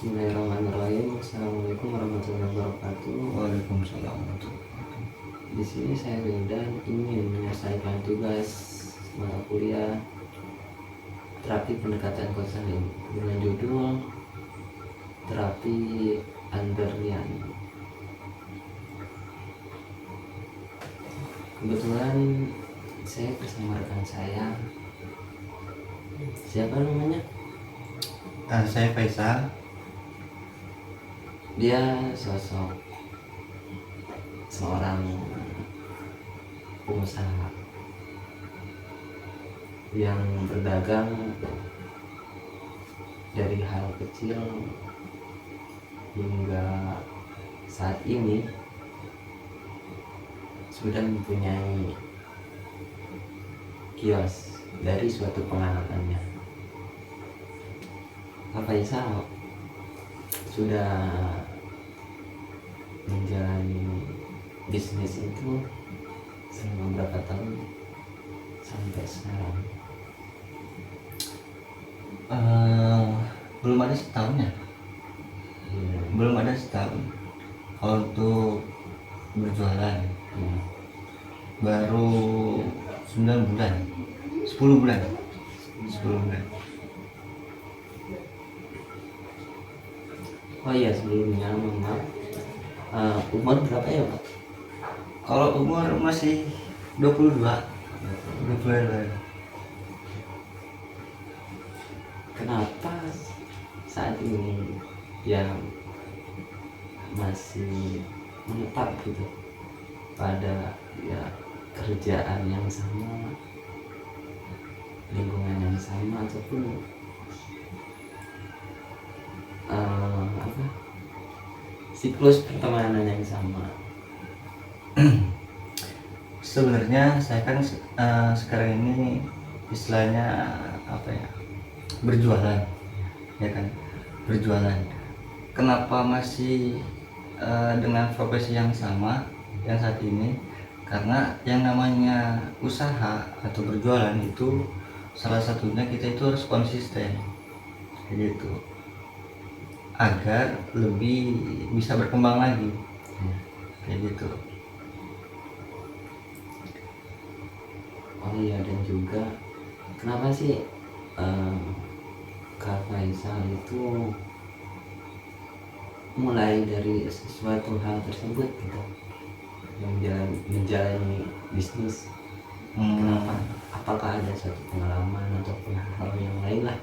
Bismillahirrahmanirrahim. Assalamualaikum warahmatullahi wabarakatuh. Waalaikumsalam warahmatullahi wabarakatuh. Di sini saya Wildan ingin menyelesaikan tugas mata kuliah terapi pendekatan konseling dengan judul terapi Andernian. Kebetulan saya bersama rekan saya. Siapa namanya? Saya Faisal. Dia sosok seorang pengusaha yang berdagang dari hal kecil hingga saat ini sudah mempunyai kios dari suatu pengalamannya. Pak Faisal sudah menjalani bisnis itu selama berapa tahun sampai sekarang? Belum ada setahun ya? Belum ada setahun. Kalau untuk berjualan baru 9 bulan, 10 bulan. Oh iya, sebelumnya mohon maaf, umur berapa ya Pak? Kalau umur masih 22. Kenapa saat ini ya masih menetap gitu pada ya kerjaan yang sama, lingkungan yang sama, ataupun siklus pertemanan yang sama? Sebenarnya saya kan sekarang ini istilahnya apa ya, berjualan, ya kan, berjualan. Kenapa masih dengan profesi yang sama yang saat ini? Karena yang namanya usaha atau berjualan itu salah satunya kita itu harus konsisten, kayak gitu, agar lebih bisa berkembang lagi, kayak gitu. Oh iya, dan juga kenapa sih Kak Faisal itu mulai dari sesuatu hal tersebut gitu, menjalani bisnis? Kenapa? Apakah ada suatu pengalaman ataupun hal yang lain lah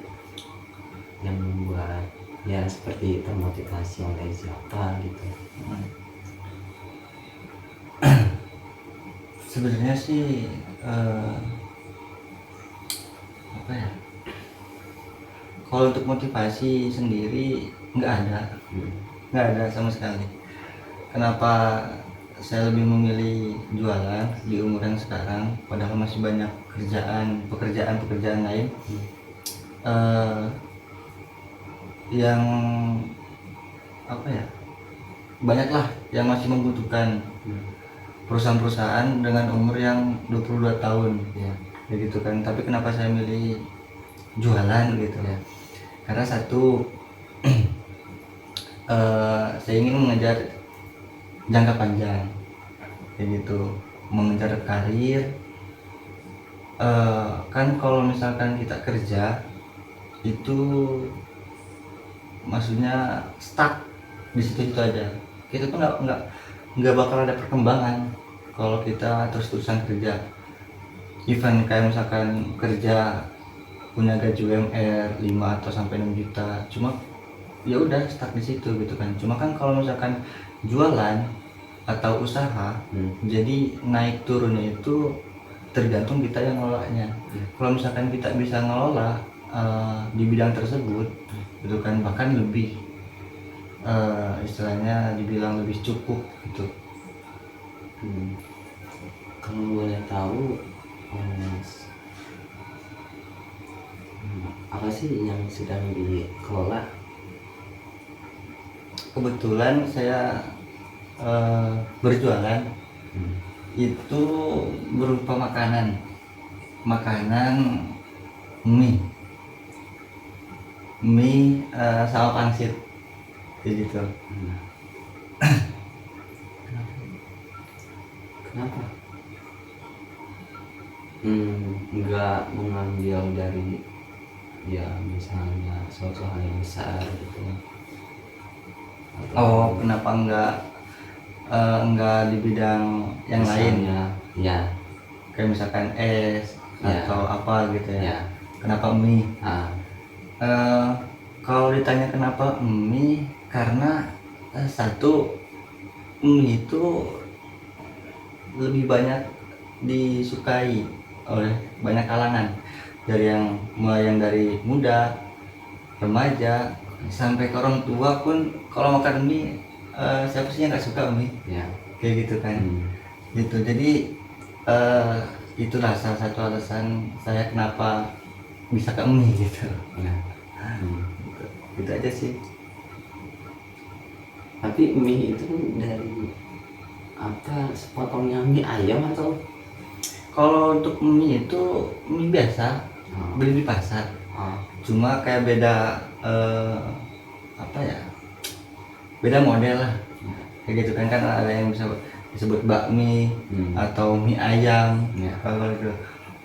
yang membuat ya seperti termotivasi oleh siapa gitu? Sebenarnya sih apa ya, kalau untuk motivasi sendiri nggak ada sama sekali. Kenapa saya lebih memilih jualan di umur yang sekarang, padahal masih banyak pekerjaan lain yang apa ya, banyaklah yang masih membutuhkan perusahaan-perusahaan dengan umur yang 22 tahun Ya. kayak gitu kan. Tapi kenapa saya milih jualan gitu ya? Karena satu, saya ingin mengejar jangka panjang kayak gitu, mengejar karir. Kan kalau misalkan kita kerja itu maksudnya stuck di situ aja, kita tuh nggak bakal ada perkembangan kalau kita terus-terusan kerja. Even kayak misalkan kerja punya gaji UMR 5 atau sampai 6 juta, cuma ya udah stuck di situ gitu kan. Cuma kan kalau misalkan jualan atau usaha, jadi naik turunnya itu tergantung kita yang ngelolanya. Kalau misalkan kita bisa ngelola di bidang tersebut gitu kan, bahkan lebih istilahnya dibilang lebih cukup gitu. Kalau boleh tahu, apa sih yang sedang dikelola? Kebetulan saya berjualan itu berupa makanan mie sama pangsit kayak gitu. Hmm. Kenapa? Nggak mengambil dari ya misalnya suatu hal yang besar gitu. Oh, kenapa enggak di bidang yang lain? misalnya, ya, Kayak misalkan es Ya. atau apa gitu ya. ya, Kenapa mie? ah, Eh, Kalau ditanya kenapa mie, karena satu, mie itu lebih banyak disukai oleh banyak kalangan, dari yang mulai yang dari muda, remaja, sampai ke orang tua pun kalau makan mie, siapa sih yang nggak suka mie, ya, kayak gitu kan. hmm, Gitu, jadi eh, itulah salah satu alasan saya kenapa bisa ke mie gitu. ya, hmm. Gitu aja sih. Tapi mie itu dari apa? Sepotongnya mie ayam atau? Kalau untuk mie itu mie biasa, Oh, beli di pasar, oh, cuma kayak beda apa ya, beda model lah, kayak gitu kan ada yang bisa disebut bakmi atau mie ayam. ya, Kalau itu,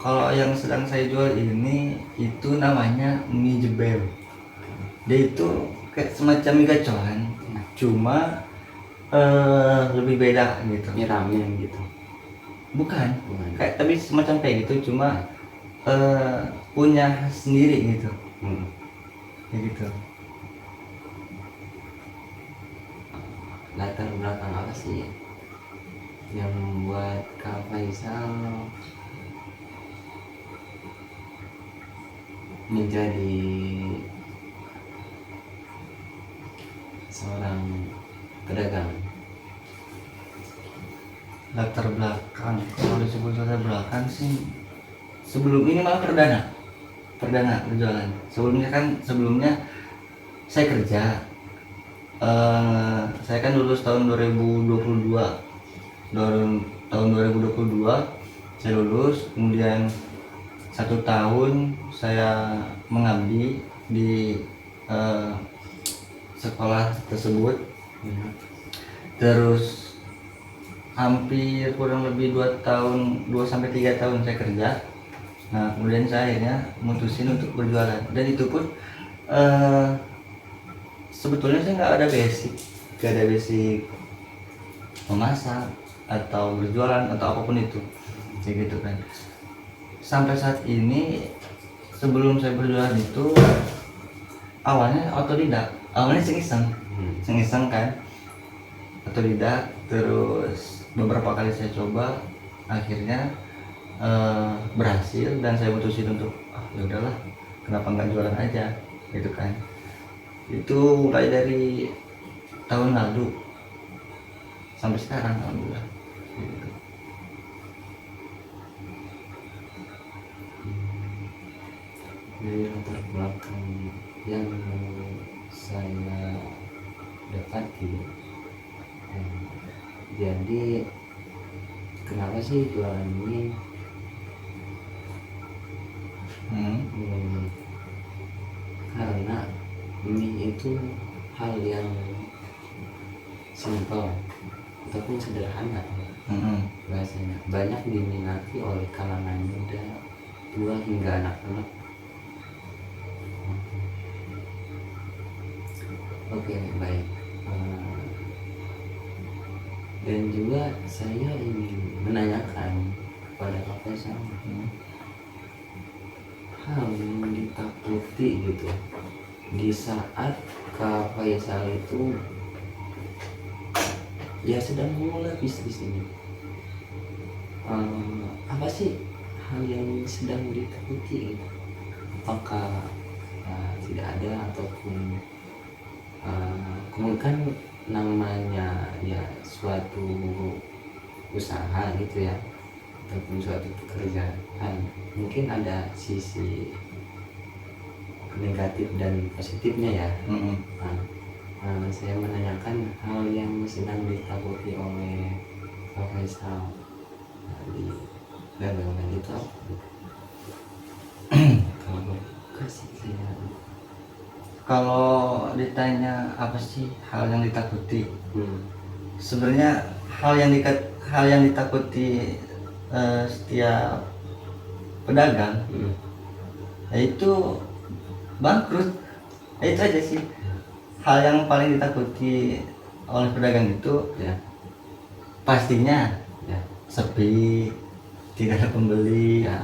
kalau yang sedang saya jual ini itu namanya mie jebel. Dia itu kayak semacam mie gacoan, ya. cuma lebih beda gitu. Mie ramen gitu. Bukan, Bukan. kayak tapi semacam kayak gitu, cuma punya khas sendiri gitu, Hmm. kayak gitu. Latar belakang apa sih yang membuat Kak Faisal menjadi seorang pedagang? Latar belakang, kalau disebut latar belakang sih, sebelum ini malah perdana berjualan. Sebelumnya saya kerja. Saya kan lulus tahun 2022. Tahun 2022 saya lulus, kemudian 1 tahun saya mengabdi di sekolah tersebut. Terus hampir kurang lebih 2 sampai 3 tahun saya kerja. Nah, kemudian saya akhirnya mutusin untuk berjualan, dan itu pun sebetulnya saya nggak ada basic memasak atau berjualan atau apapun itu, kayak gitu kan. Sampai saat ini, sebelum saya berjualan itu awalnya otodidak, awalnya iseng kan, otodidak. Terus beberapa kali saya coba, akhirnya berhasil, dan saya mutusin untuk ya udahlah, kenapa nggak jualan aja gitu kan. Itu mulai dari tahun lalu sampai sekarang, alhamdulillah gitu. Dari latar belakang yang saya dapati, jadi kenapa sih jualan ini? Karena mie itu hal yang simpel ataupun sederhana. Bahasanya banyak diminati oleh kalangan muda, tua hingga anak-anak. Oke, baik. Dan juga saya ingin menanyakan kepada Kak Faisal hal yang ditakuti gitu di saat Kak Faisal itu ya sedang memulai bisnis ini. Apa sih hal yang sedang ditakuti gitu? Apakah tidak ada, ataupun kan namanya ya suatu usaha gitu ya, ataupun suatu pekerjaan, mungkin ada sisi negatif dan positifnya ya. Saya menanyakan hal yang sedang ditakuti oleh Pak Faisal di dagangan itu apa? Kalau kasih saya Kalau ditanya apa sih hal yang ditakuti, Hmm. sebenarnya hal yang ditakuti setiap pedagang Hmm. yaitu bangkrut. Itu aja sih hal yang paling ditakuti oleh pedagang itu, Ya. pastinya Ya. sepi, tidak ada pembeli, Ya.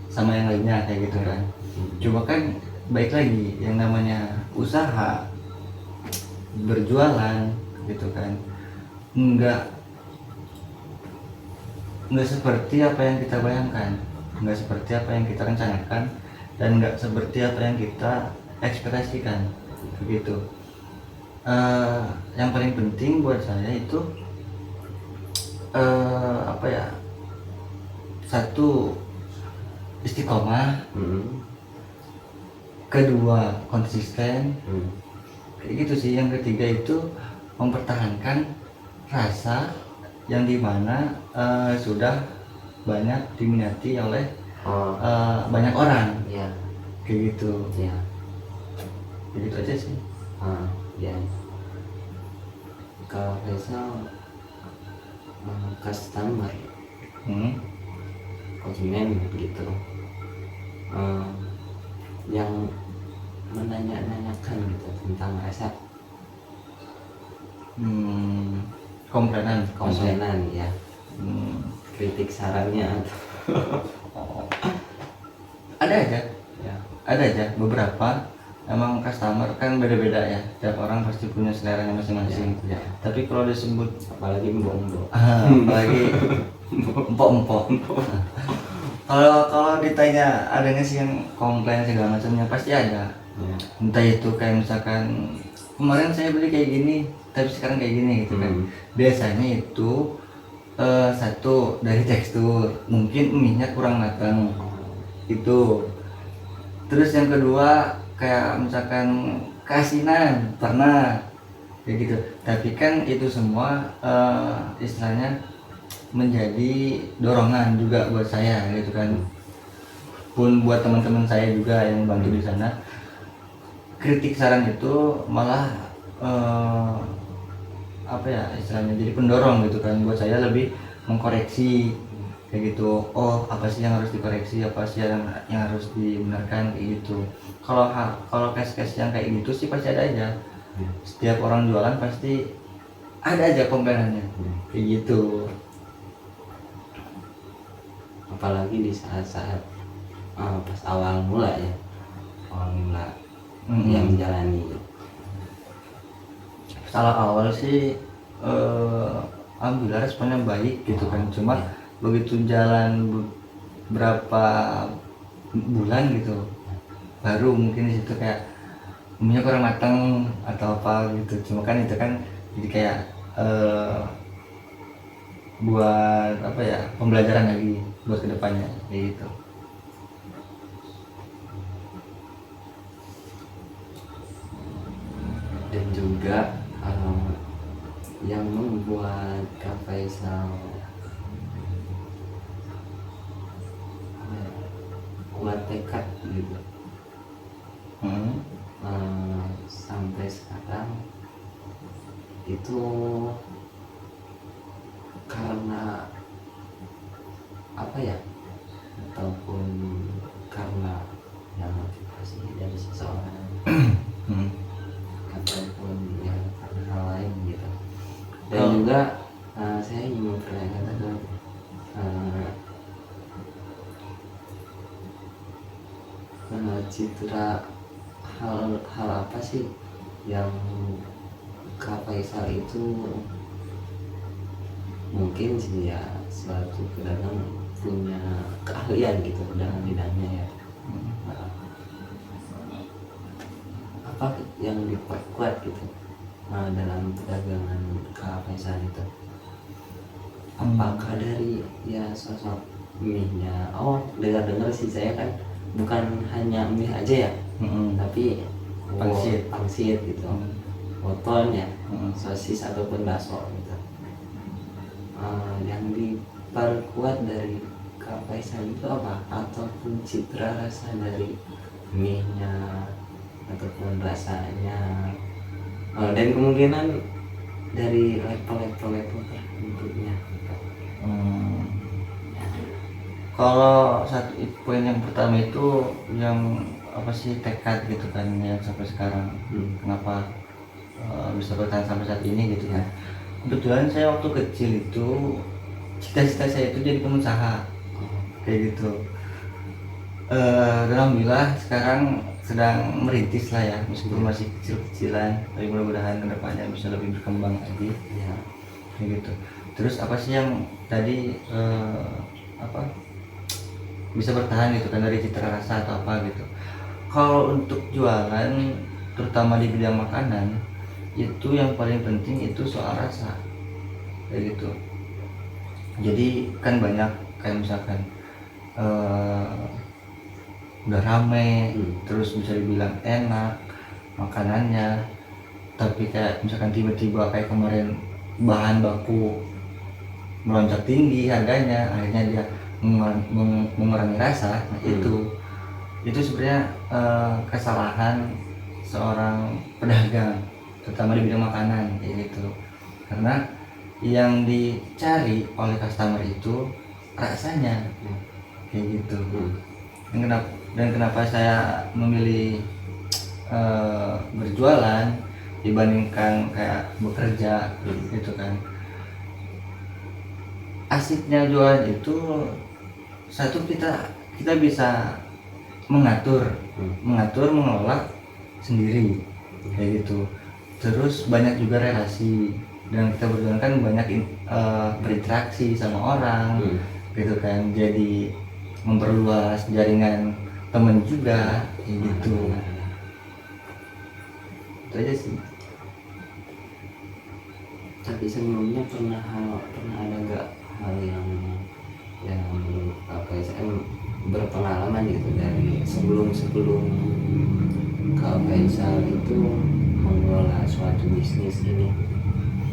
sama yang lainnya kayak gitu kan. Hmm. Coba kan baik lagi yang namanya usaha berjualan gitu kan, nggak seperti apa yang kita bayangkan, nggak seperti apa yang kita rencanakan, dan nggak seperti apa yang kita ekspektasikan begitu. Yang paling penting buat saya itu apa ya, satu, istiqomah, Hmm. kedua konsisten, Hmm. kayak gitu sih. Yang ketiga itu mempertahankan rasa yang dimana sudah banyak diminati oleh Oh. banyak orang Ya. kayak gitu. Ya. Kayak gitu aja sih. Ya. Kalau Faisal, customer, konsumen gitu, yang menanya-nanyakan gitu tentang rasa Komplainan. komplainan ya, Hmm. kritik sarannya atau Ada aja, ya. beberapa. Emang customer kan beda-beda ya, tiap orang pasti punya seleranya masing-masing. Ya. Tapi kalau disebut Apalagi mbok-mbok. apalagi empok-empok. Kalau ditanya ada nggak sih yang komplain segala macamnya, pasti ada. Ya. Entah itu kayak misalkan kemarin saya beli kayak gini tapi sekarang kayak gini gitu kan. Biasanya itu satu dari tekstur, mungkin mie-nya kurang matang itu. Terus yang kedua kayak misalkan keasinan, pernah kayak gitu. Tapi kan itu semua istilahnya menjadi dorongan juga buat saya gitu kan, pun buat teman-teman saya juga yang bantu di sana. Kritik saran itu malah apa ya istilahnya, jadi pendorong gitu kan buat saya lebih mengkoreksi kayak gitu. Oh, apa sih yang harus dikoreksi, apa sih yang harus dibenarkan kayak gitu. Kalau case-case yang kayak gitu sih pasti ada aja. Setiap orang jualan pasti ada aja komplainannya kayak gitu. Apalagi di saat-saat pas awal mula yang menjalani. Salah awal sih alhamdulillah responnya baik gitu kan. Cuma begitu jalan berapa bulan gitu, baru mungkin di situ kayak minyak kurang matang atau apa gitu. Cuma kan itu kan jadi kayak buat apa ya, pembelajaran lagi buat kedepannya kayak gitu. Dan juga yang membuat Kak Faisal kuat tekad gitu sampai sekarang itu karena apa ya, ataupun karena yang motivasi dari seseorang ataupun ya karena hal lain gitu. Dan juga saya ingin mempertanyakan tentang citra hal apa sih yang Kak Faisal itu mungkin sih ya suatu pedagang punya keahlian gitu dalam bidangnya ya. Apa yang diperkuat gitu dalam perdagangan Kak Faisal itu? Apakah dari ya sosok mie-nya? Oh, dengar-dengar sih saya kan bukan hanya mie aja ya, tapi pangsit gitu, woton ya, sosis ataupun bakso gitu. Yang diperkuat dari Kak Faisal itu apa? Ataupun citra rasa dari mie-nya ataupun rasanya. Dan kemungkinan dari level tertentunya. Hmm. Kalau satu poin yang pertama itu yang apa sih, tekad gitu kan yang sampai sekarang kenapa bisa bertahan sampai saat ini gitu kan. Kebetulan saya waktu kecil itu cita-cita saya itu jadi pengusaha kayak gitu. Dan alhamdulillah sekarang sedang merintis lah ya, meskipun masih kecil-kecilan, tapi mudah-mudahan kedepannya bisa lebih berkembang lagi Ya. kayak gitu. Terus apa sih yang tadi apa bisa bertahan gitu kan dari citra rasa atau apa gitu. Kalau untuk jualan terutama di bidang makanan itu yang paling penting itu soal rasa kayak gitu. Jadi kan banyak kayak misalkan udah rame terus bisa dibilang enak makanannya, tapi kayak misalkan tiba-tiba kayak kemarin bahan baku melonjak tinggi harganya, akhirnya dia mengurangi rasa. Nah, itu sebenarnya kesalahan seorang pedagang terutama di bidang makanan kayak gitu, karena yang dicari oleh customer itu rasanya kayak gitu. Dan kenapa saya memilih berjualan dibandingkan kayak bekerja gitu kan. Asiknya jualan itu satu, kita bisa mengatur mengelola sendiri kayak gitu. Terus banyak juga relasi, dan kita berjualan kan banyak berinteraksi sama orang gitu kan, jadi memperluas jaringan temen juga kayak gitu. Itu aja sih. Tapi sebelumnya pernah ada nggak hal yang apa ya, saya berpengalaman gitu dari sebelum Kak Faisal itu mengelola suatu bisnis ini,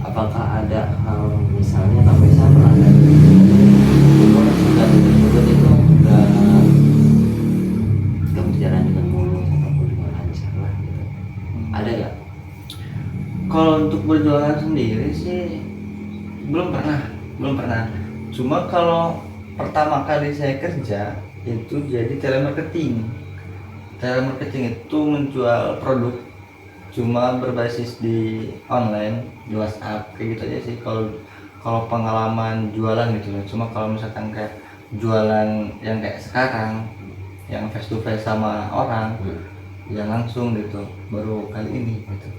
apakah ada hal misalnya Kak Faisal pernah ada sudah itu nggak berjalan dengan mulus ataupun dengan lancar lah gitu, ada nggak? Kalau untuk berjualan sendiri sih belum pernah. Cuma kalau pertama kali saya kerja itu jadi telemarketing itu menjual produk cuma berbasis di online, di WhatsApp kayak gitu aja sih. Kalau pengalaman jualan gitu ya. Cuma kalau misalkan kayak jualan yang kayak sekarang yang face to face sama orang yang langsung gitu baru kali ini gitu.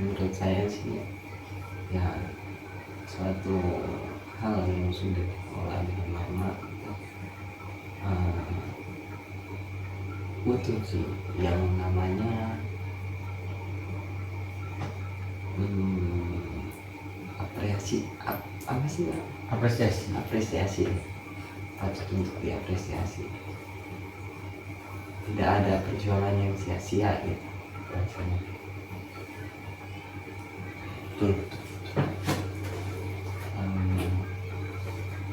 Menurut saya sih ya suatu hal yang sudah dikelola dengan lama butuh sih yang namanya apresiasi patut untuk diapresiasi. Tidak ada perjuangan yang sia-sia gitu rasanya. Betul.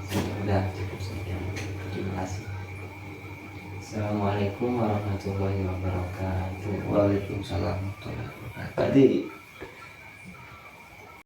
Sudah cukup sekian. Terima kasih. Assalamualaikum warahmatullahi wabarakatuh. Waalaikumsalam warahmatullahi wabarakatuh. Tadi